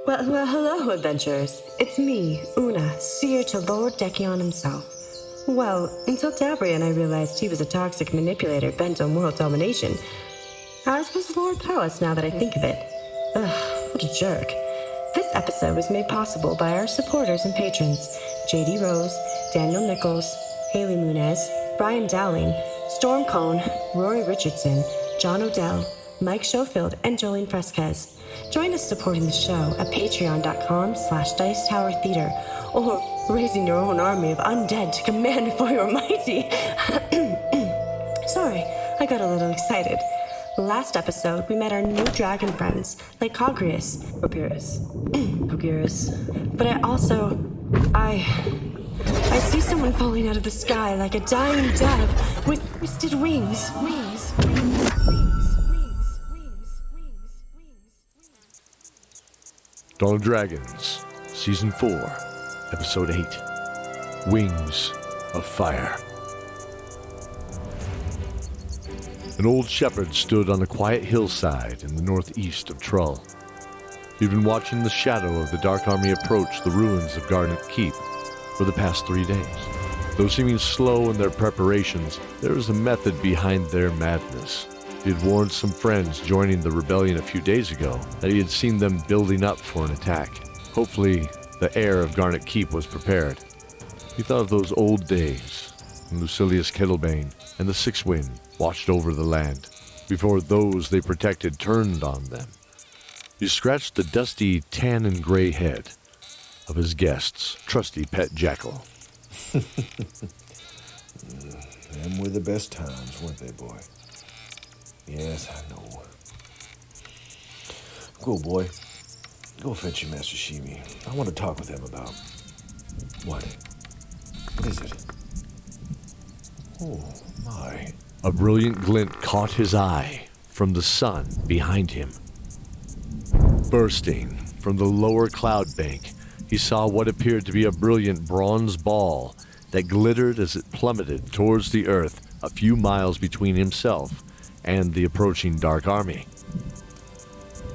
Well, hello, adventurers. It's me, Una, seer to Lord Decion himself. Well, until Dabri and I realized he was a toxic manipulator bent on world domination. As was Lord Powis, now that I think of it. Ugh, what a jerk. This episode was made possible by our supporters and patrons, JD Rose, Daniel Nichols, Haley Munez, Brian Dowling, Storm Cone, Rory Richardson, John Odell, Mike Schofield, and Jolene Fresquez. Join us supporting the show at patreon.com/Dice Tower Theater, or raising your own army of undead to command before your mighty. Sorry, I got a little excited. Last episode, we met our new dragon friends, like Cogrius. Cogrius. But I see someone falling out of the sky like a dying dove with twisted wings. Dawn of Dragons, Season 4, Episode 8, Wings of Fire. An old shepherd stood on a quiet hillside in the northeast of Trull. He'd been watching the shadow of the Dark Army approach the ruins of Garnet Keep for the past 3 days. Though seeming slow in their preparations, there was a method behind their madness. He had warned some friends joining the rebellion a few days ago that he had seen them building up for an attack. Hopefully, the heir of Garnet Keep was prepared. He thought of those old days when Lucilius Kettlebane and the Six Wind watched over the land before those they protected turned on them. He scratched the dusty tan and gray head of his guest's trusty pet jackal. Them were the best times, weren't they, boy? Yes, I know. Go, boy. Go fetch your Master Shimi. I want to talk with him about... What is it? Oh, my. A brilliant glint caught his eye from the sun behind him. Bursting from the lower cloud bank, he saw what appeared to be a brilliant bronze ball that glittered as it plummeted towards the earth a few miles between himself and the approaching Dark Army.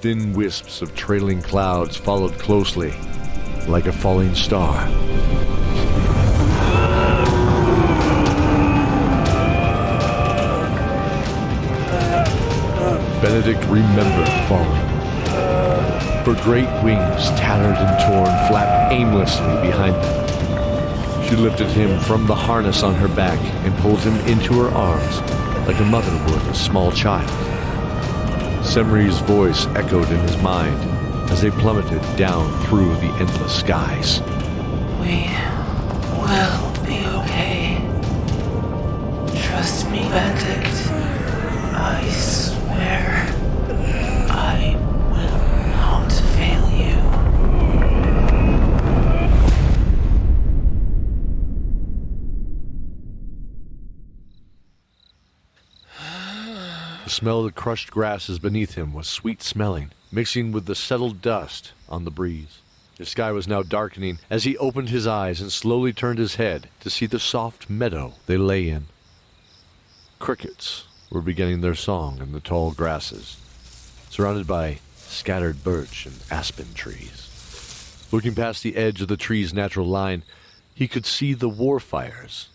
Thin wisps of trailing clouds followed closely, like a falling star. Benedict remembered falling. Her great wings, tattered and torn, flapped aimlessly behind them. She lifted him from the harness on her back and pulled him into her arms like a mother would a small child. Semri's voice echoed in his mind as they plummeted down through the endless skies. We will be okay. Trust me, Benedict. I swear I will not fail you. The smell of the crushed grasses beneath him was sweet-smelling, mixing with the settled dust on the breeze. The sky was now darkening as he opened his eyes and slowly turned his head to see the soft meadow they lay in. Crickets were beginning their song in the tall grasses, surrounded by scattered birch and aspen trees. Looking past the edge of the tree's natural line, he could see the war fires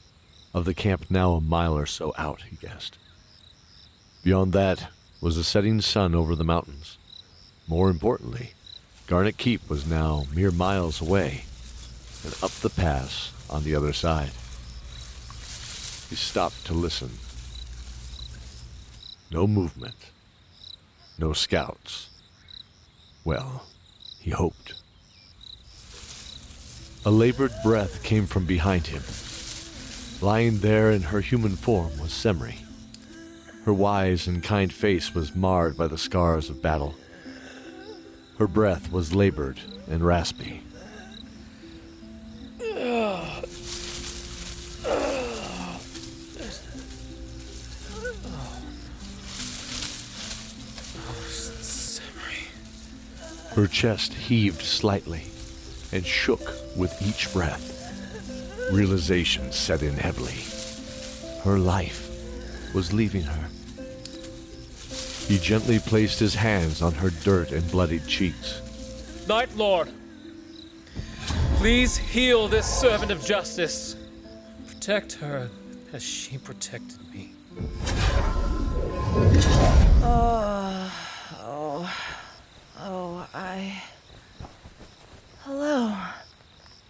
of the camp now a mile or so out, he guessed. Beyond that was the setting sun over the mountains. More importantly, Garnet Keep was now mere miles away and up the pass on the other side. He stopped to listen. No movement. No scouts. Well, he hoped. A labored breath came from behind him. Lying there in her human form was Semri. Her wise and kind face was marred by the scars of battle. Her breath was labored and raspy. Her chest heaved slightly and shook with each breath. Realization set in heavily. Her life was leaving her. He gently placed his hands on her dirt and bloodied cheeks. Night Lord, please heal this servant of justice. Protect her as she protected me. Hello,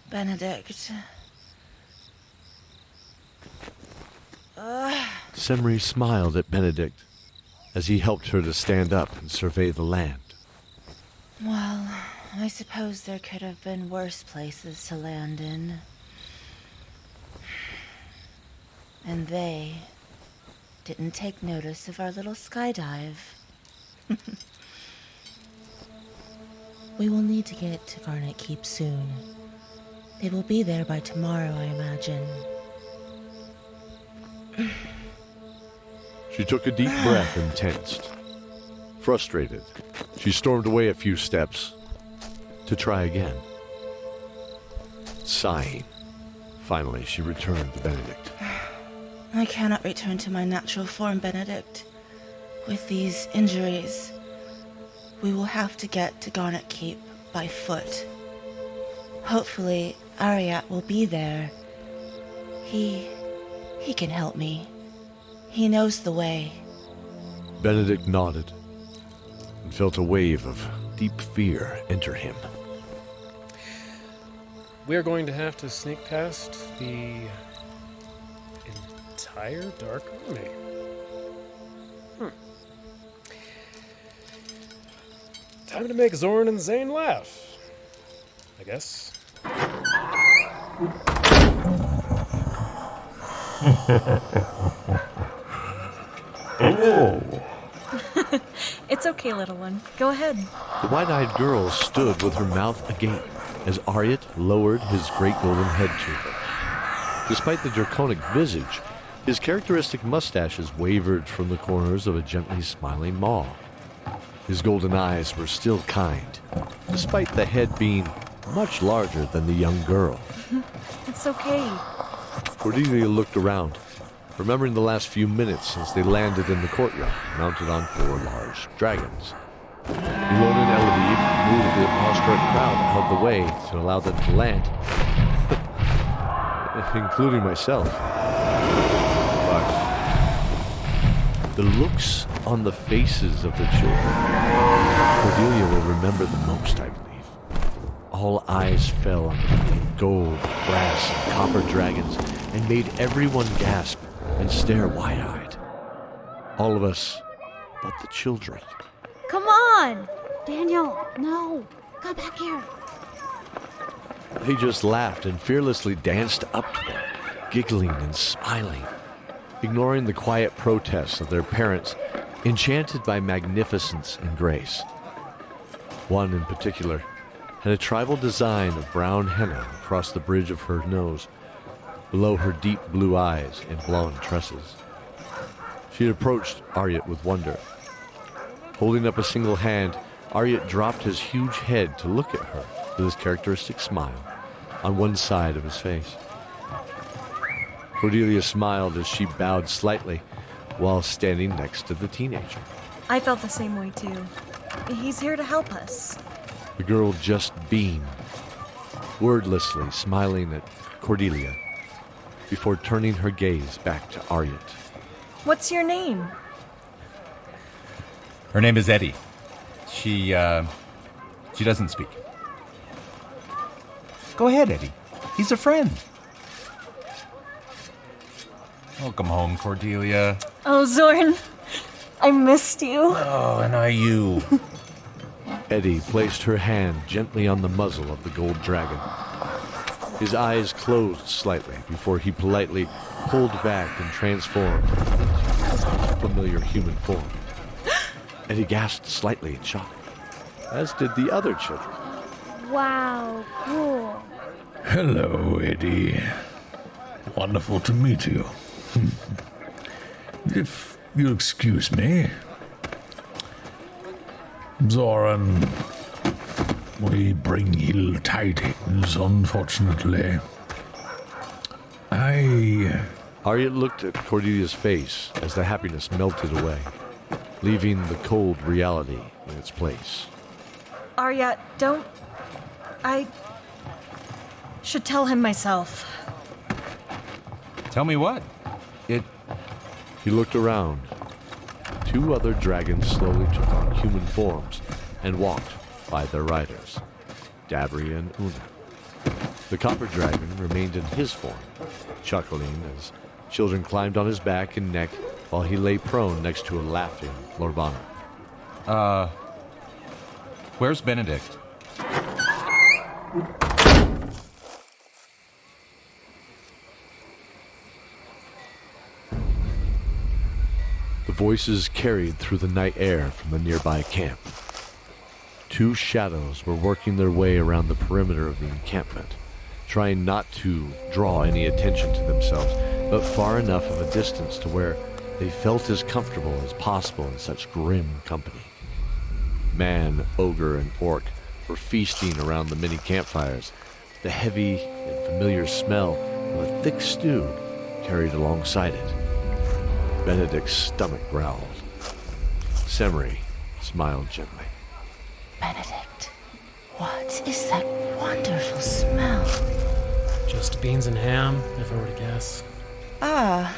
Benedict. Semri smiled at Benedict as he helped her to stand up and survey the land. Well, I suppose there could have been worse places to land in. And they didn't take notice of our little skydive. We will need to get to Garnet Keep soon. They will be there by tomorrow, I imagine. She took a deep breath and tensed. Frustrated, she stormed away a few steps to try again. Sighing, finally she returned to Benedict. I cannot return to my natural form, Benedict. With these injuries, we will have to get to Garnet Keep by foot. Hopefully, Ariat will be there. He can help me. He knows the way. Benedict nodded and felt a wave of deep fear enter him. We're going to have to sneak past the entire Dark Army. Time to make Zoran and Zane laugh, I guess. It's okay, little one. Go ahead. The wide-eyed girl stood with her mouth agape as Ariat lowered his great golden head to her. Despite the draconic visage, his characteristic mustaches wavered from the corners of a gently smiling maw. His golden eyes were still kind, despite the head being much larger than the young girl. It's okay. Cordelia looked around, remembering the last few minutes since they landed in the courtyard, mounted on 4 large dragons. Elona and Elodie moved the awestruck crowd out of the way to allow them to land, including myself. But the looks on the faces of the children, Cordelia will remember the most, I believe. All eyes fell on the gold, brass, and copper dragons and made everyone gasp and stare wide-eyed. All of us but the children. Come on! Daniel, no! Come back here! They just laughed and fearlessly danced up to them, giggling and smiling, ignoring the quiet protests of their parents, enchanted by magnificence and grace. One in particular had a tribal design of brown henna across the bridge of her nose, below her deep blue eyes and blonde tresses. She had approached Ariat with wonder. Holding up a single hand, Ariat dropped his huge head to look at her with his characteristic smile on one side of his face. Cordelia smiled as she bowed slightly while standing next to the teenager. I felt the same way too. He's here to help us. The girl just beamed, wordlessly smiling at Cordelia before turning her gaze back to Ariat. What's your name? Her name is Eddie. She doesn't speak. Go ahead, Eddie. He's a friend. Welcome home, Cordelia. Oh, Zorn. I missed you. Oh, and are you? Eddie placed her hand gently on the muzzle of the gold dragon. His eyes closed slightly before he politely pulled back and transformed into his familiar human form. Eddie gasped slightly in shock, as did the other children. Wow, cool. Hello, Eddie. Wonderful to meet you. If you'll excuse me. Zoran, we bring ill tidings, unfortunately. Ariat looked at Cordelia's face as the happiness melted away, leaving the cold reality in its place. Ariat, don't I should tell him myself. Tell me what? He looked around. 2 other dragons slowly took on human forms and walked by their riders, Dabri and Una. The copper dragon remained in his form, chuckling as children climbed on his back and neck while he lay prone next to a laughing Lorvana. Where's Benedict? The voices carried through the night air from the nearby camp. 2 shadows were working their way around the perimeter of the encampment, trying not to draw any attention to themselves, but far enough of a distance to where they felt as comfortable as possible in such grim company. Man, ogre, and orc were feasting around the many campfires. The heavy and familiar smell of a thick stew carried alongside it. Benedict's stomach growled. Semri smiled gently. Benedict, what is that wonderful smell? Just beans and ham, if I were to guess. Ah,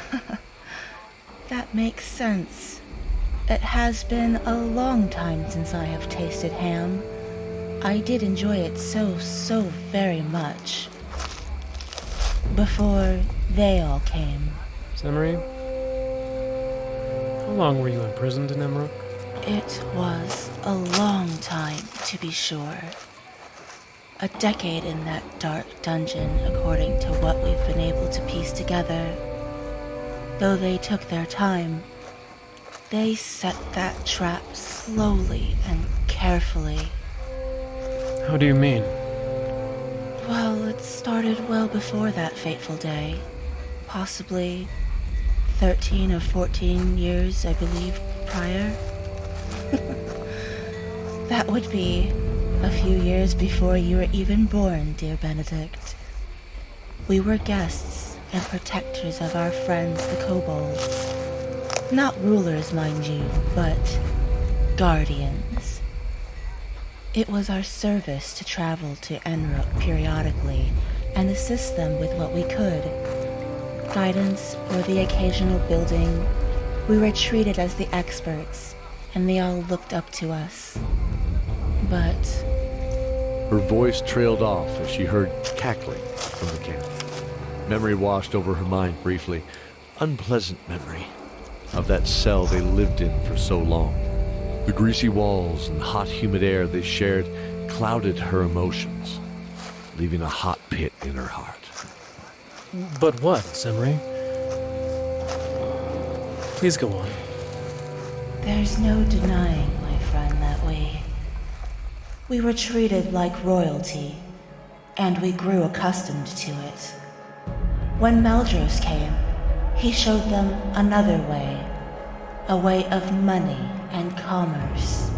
that makes sense. It has been a long time since I have tasted ham. I did enjoy it so very much. Before they all came. Semri, how long were you imprisoned in Emrook? It was a long time, to be sure. A decade in that dark dungeon, according to what we've been able to piece together. Though they took their time, they set that trap slowly and carefully. How do you mean? Well, it started well before that fateful day. Possibly 13 or 14 years, I believe, prior. That would be a few years before you were even born, dear Benedict. We were guests and protectors of our friends, the kobolds. Not rulers, mind you, but guardians. It was our service to travel to Enrook periodically and assist them with what we could. Guidance or the occasional building. We were treated as the experts, and they all looked up to us. But Her voice trailed off as she heard cackling from the camp. Memory washed over her mind briefly. Unpleasant memory of that cell they lived in for so long. The greasy walls and hot, humid air they shared clouded her emotions, leaving a hot pit in her heart. But what, Semri? Please go on. there's no denying, my friend, that we were treated like royalty, and we grew accustomed to it. When Meldros came, he showed them another way, a way of money and commerce.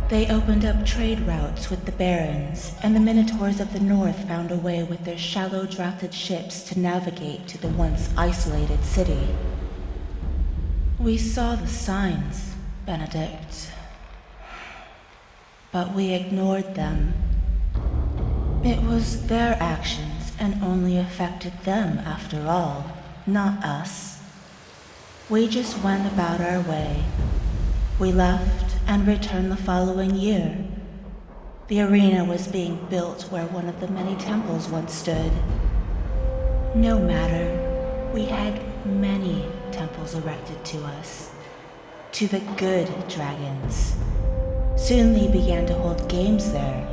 They opened up trade routes with the barons, and the Minotaurs of the North found a way with their shallow drafted ships to navigate to the once isolated city. We saw the signs, Benedict, but we ignored them. It was their actions and only affected them after all, not us. We just went about our way. We left and returned the following year. The arena was being built where one of the many temples once stood. No matter, we had many temples erected to us, to the good dragons. Soon they began to hold games there,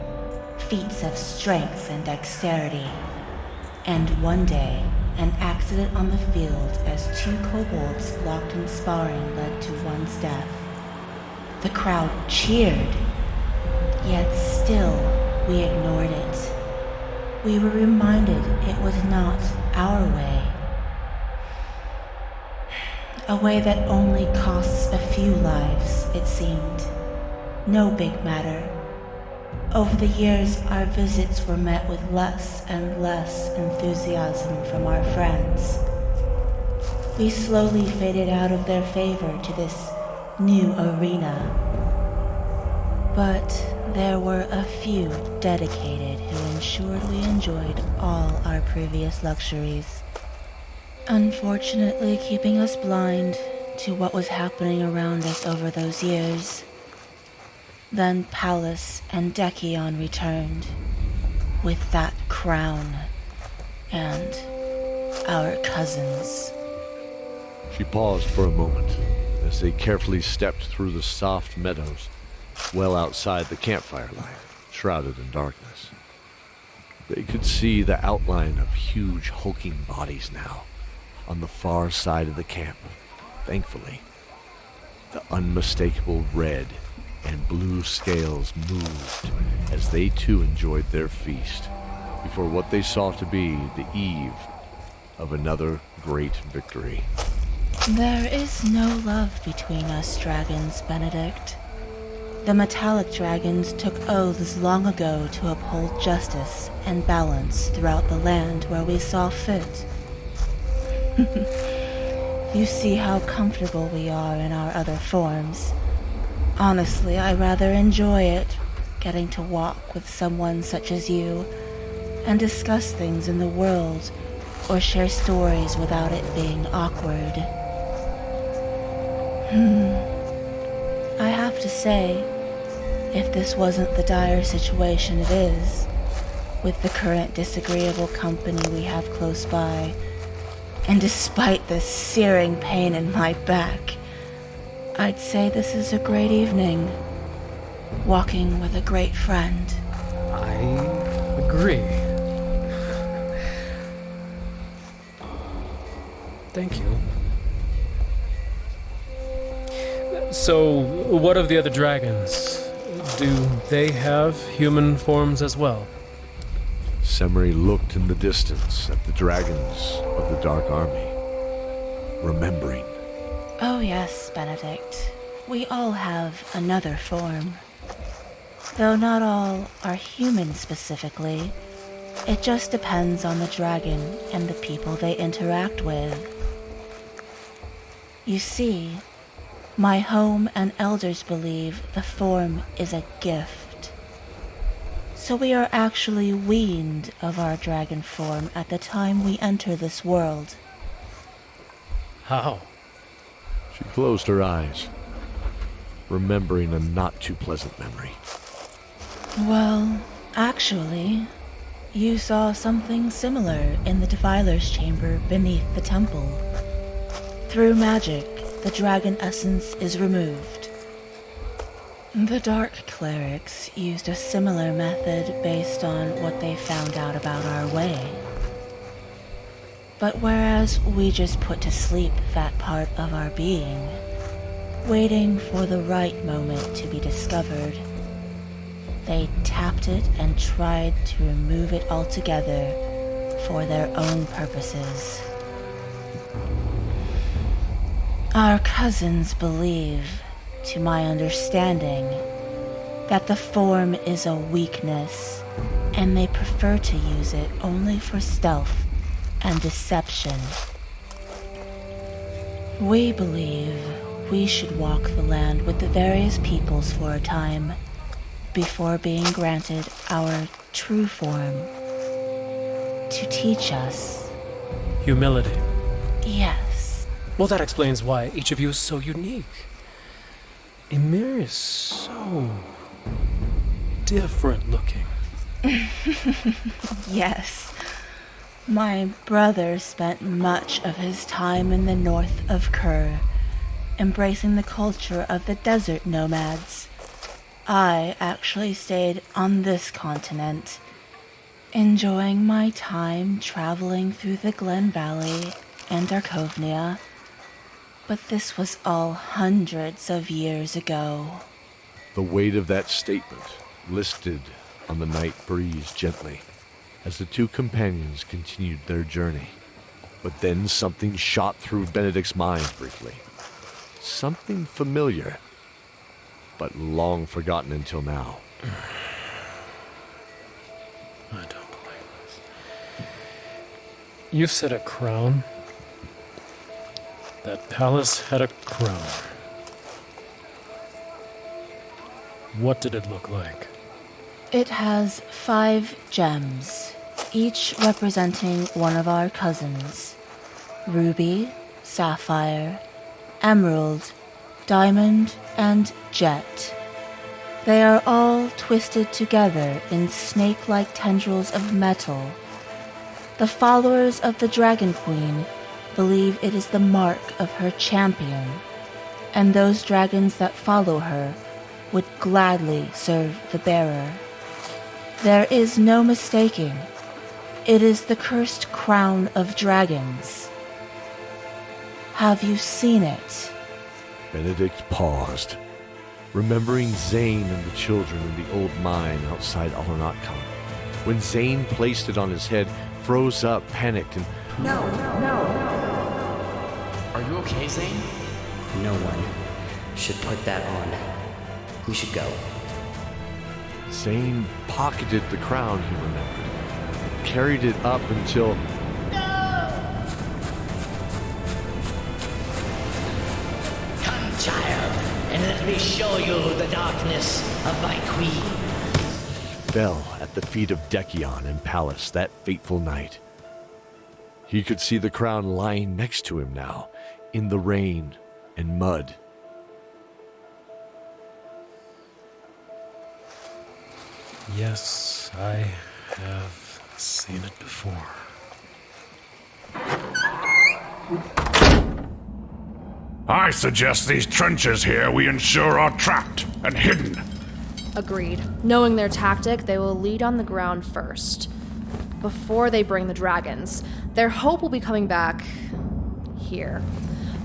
feats of strength and dexterity. And one day, an accident on the field as two kobolds locked in sparring led to one's death. The crowd cheered, yet still we ignored it. We were reminded it was not our way. A way that only costs a few lives, it seemed. No big matter. Over the years, our visits were met with less and less enthusiasm from our friends. We slowly faded out of their favor to this new arena. But there were a few dedicated who ensured we enjoyed all our previous luxuries, unfortunately keeping us blind to what was happening around us over those years. Then Pallas and Decion returned, with that crown, and our cousins. She paused for a moment as they carefully stepped through the soft meadows, well outside the campfire light, shrouded in darkness. They could see the outline of huge hulking bodies now, on the far side of the camp. Thankfully, the unmistakable red and blue scales moved as they too enjoyed their feast before what they saw to be the eve of another great victory. There is no love between us dragons, Benedict. The metallic dragons took oaths long ago to uphold justice and balance throughout the land where we saw fit. You see how comfortable we are in our other forms. Honestly, I rather enjoy it, getting to walk with someone such as you, and discuss things in the world, or share stories without it being awkward. I have to say, if this wasn't the dire situation it is, with the current disagreeable company we have close by, and despite the searing pain in my back, I'd say this is a great evening. Walking with a great friend. I agree. Thank you. So, what of the other dragons? Do they have human forms as well? Semri looked in the distance at the dragons of the Dark Army, remembering. Oh yes, Benedict. We all have another form. Though not all are human specifically, it just depends on the dragon and the people they interact with. You see, my home and elders believe the form is a gift. So we are actually weaned of our dragon form at the time we enter this world. How? She closed her eyes, remembering a not too pleasant memory. Well, actually, you saw something similar in the Defiler's chamber beneath the temple. Through magic, the dragon essence is removed. The Dark Clerics used a similar method based on what they found out about our way. But whereas we just put to sleep that part of our being, waiting for the right moment to be discovered, they tapped it and tried to remove it altogether for their own purposes. Our cousins believe, to my understanding, that the form is a weakness, and they prefer to use it only for stealth and deception. We believe we should walk the land with the various peoples for a time, before being granted our true form, to teach us. Humility. Yes. Well, that explains why each of you is so unique. Ymir is so different looking. Yes. My brother spent much of his time in the north of Kur, embracing the culture of the desert nomads. I actually stayed on this continent, enjoying my time traveling through the Glen Valley and Darkovnia. But this was all hundreds of years ago. The weight of that statement listed on the night breeze gently as the two companions continued their journey. But then something shot through Benedict's mind briefly. Something familiar, but long forgotten until now. I don't believe this. You said a crown? That palace had a crown. What did it look like? It has 5 gems, each representing one of our cousins. Ruby, sapphire, emerald, diamond, and jet. They are all twisted together in snake-like tendrils of metal. The followers of the Dragon Queen believe it is the mark of her champion, and those dragons that follow her would gladly serve the bearer. There is no mistaking. It is the cursed crown of dragons. Have you seen it? Benedict paused, remembering Zane and the children in the old mine outside Alanatkon. When Zane placed it on his head, froze up, panicked, and... No. Are you okay, Zane? No one should put that on. We should go. Zane pocketed the crown, he remembered, and carried it up until... Child, and let me show you the darkness of my queen. He fell at the feet of Decion in Palace that fateful night. He could see the crown lying next to him now, in the rain and mud. Yes, I have seen it before. I suggest these trenches here we ensure are trapped and hidden. Agreed. Knowing their tactic, they will lead on the ground first. Before they bring the dragons, their hope will be coming back here.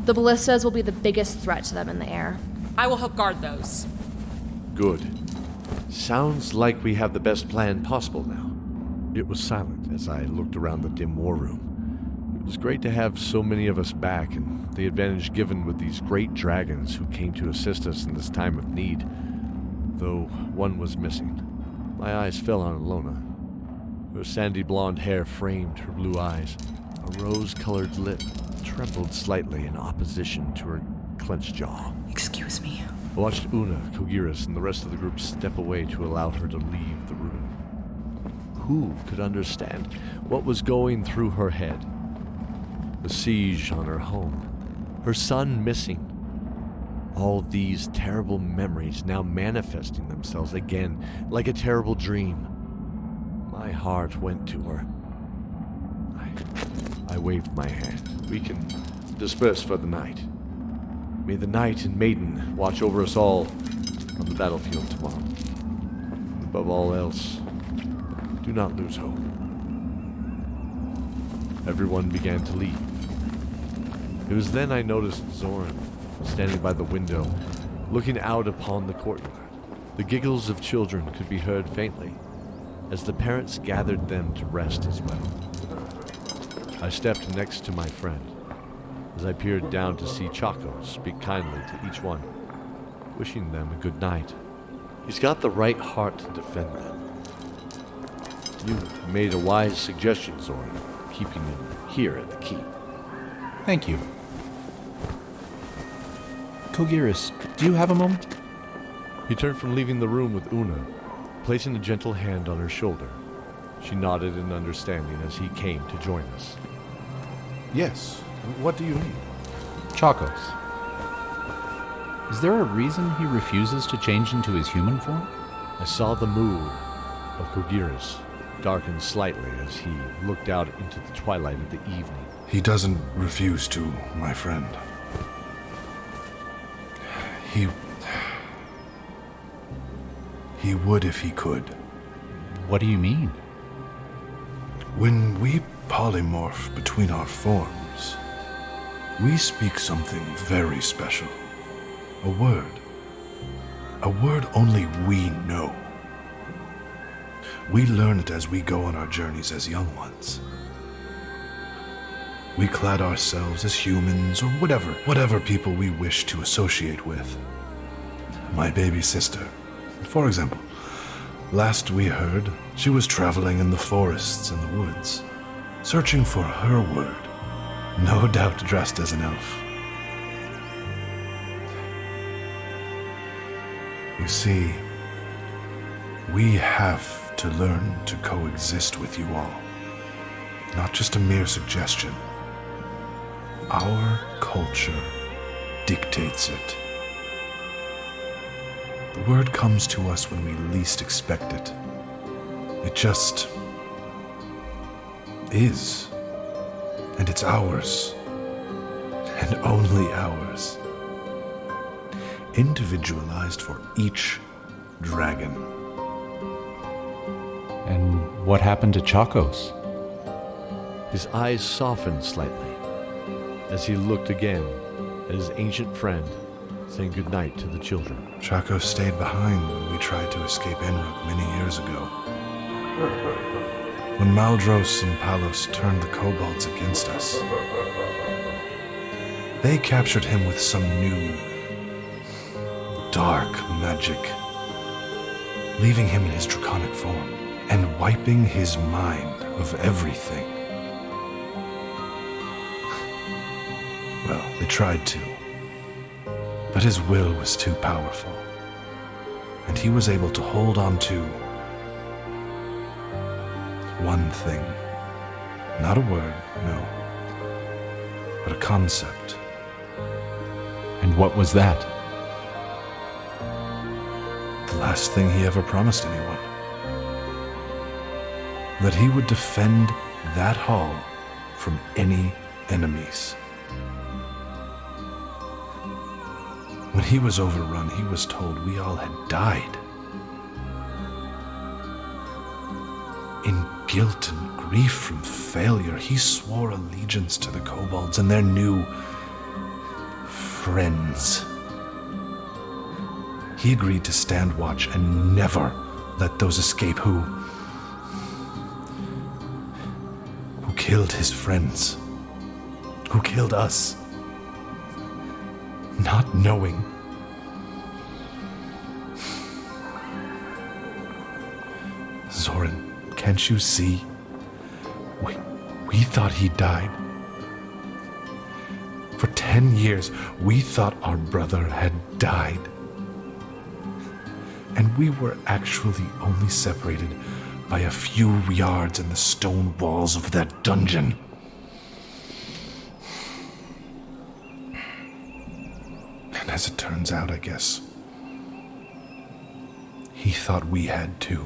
The ballistas will be the biggest threat to them in the air. I will help guard those. Good. Sounds like we have the best plan possible now. It was silent as I looked around the dim war room. It was great to have so many of us back, and the advantage given with these great dragons who came to assist us in this time of need, though one was missing. My eyes fell on Alona. Her sandy blonde hair framed her blue eyes. A rose-colored lip trembled slightly in opposition to her clenched jaw. Excuse me. I watched Una, Kogiris, and the rest of the group step away to allow her to leave the room. Who could understand what was going through her head? The siege on her home, her son missing. All these terrible memories now manifesting themselves again like a terrible dream. My heart went to her. I waved my hand. We can disperse for the night. May the knight and maiden watch over us all on the battlefield tomorrow. Above all else, do not lose hope. Everyone began to leave. It was then I noticed Zoran standing by the window, looking out upon the courtyard. The giggles of children could be heard faintly, as the parents gathered them to rest as well. I stepped next to my friend, as I peered down to see Chaco speak kindly to each one, wishing them a good night. He's got the right heart to defend them. You made a wise suggestion, Zoran, keeping them here at the keep. Thank you. Kogiris, do you have a moment? He turned from leaving the room with Una, placing a gentle hand on her shoulder. She nodded in understanding as he came to join us. Yes. What do you need? Chacos. Is there a reason he refuses to change into his human form? I saw the mood of Kogiris darken slightly as he looked out into the twilight of the evening. He doesn't refuse to, my friend. He would if he could. What do you mean? When we polymorph between our forms, we speak something very special. A word. A word only we know. We learn it as we go on our journeys as young ones. We clad ourselves as humans or whatever people we wish to associate with. My baby sister, for example. Last we heard, she was traveling in the forests and the woods, searching for her word, no doubt dressed as an elf. You see, We have to learn to coexist with you all. Not just a mere suggestion. Our culture dictates it. The word comes to us when we least expect it. It just is. And it's ours. And only ours. Individualized for each dragon. And what happened to Chacos? His eyes softened slightly as he looked again at his ancient friend, saying goodnight to the children. Chacos stayed behind when we tried to escape Enrook many years ago. When Maldros and Palos turned the kobolds against us, they captured him with some new, dark magic, leaving him in his draconic form and wiping his mind of everything. Well, they tried to, but his will was too powerful, and he was able to hold on to one thing. Not a word, no, but a concept. And what was that? The last thing he ever promised anyone. That he would defend that hall from any enemies. When he was overrun, he was told we all had died. In guilt and grief from failure, he swore allegiance to the kobolds and their new friends. He agreed to stand watch and never let those escape who killed his friends, who killed us, not knowing. Zoran, can't you see? We thought he died. For 10 years, we thought our brother had died. And we were actually only separated by a few yards in the stone walls of that dungeon. And as it turns out, I guess, he thought we had too.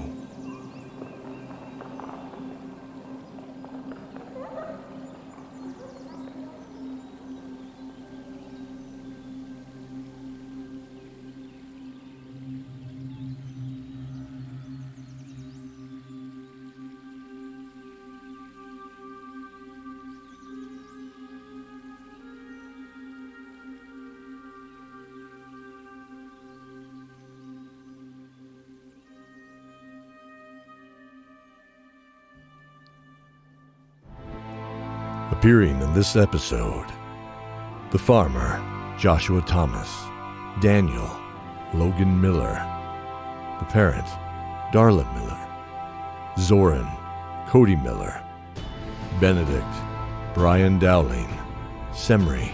Appearing in this episode, the farmer, Joshua Thomas, Daniel, Logan Miller, the parent, Darla Miller, Zoran, Cody Miller, Benedict, Brian Dowling, Semri,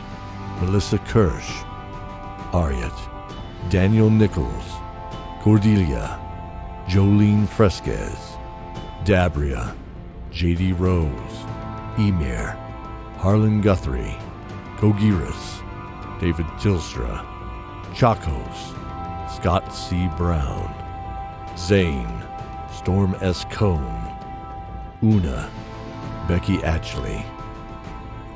Melissa Kirsch, Ariat, Daniel Nichols, Cordelia, Jolene Fresquez, Dabria, J.D. Rose, Emir, Harlan Guthrie, Kogiris, David Tilstra, Chacos, Scott C. Brown, Zane, Storm S. Cone, Una, Becky Atchley,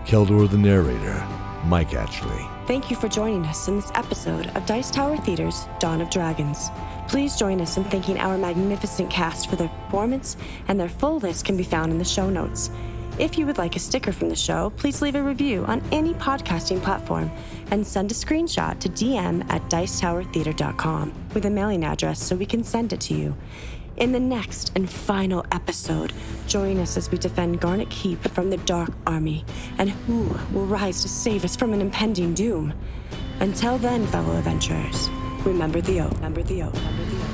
Keldor the narrator, Mike Atchley. Thank you for joining us in this episode of Dice Tower Theater's Dawn of Dragons. Please join us in thanking our magnificent cast for their performance, and their full list can be found in the show notes. If you would like a sticker from the show, please leave a review on any podcasting platform and send a screenshot to dm@dicetowertheater.com with a mailing address so we can send it to you. In the next and final episode, join us as we defend Garnet Keep from the Dark Army, and who will rise to save us from an impending doom. Until then, fellow adventurers, remember the oath. Remember the oath. Remember the oath.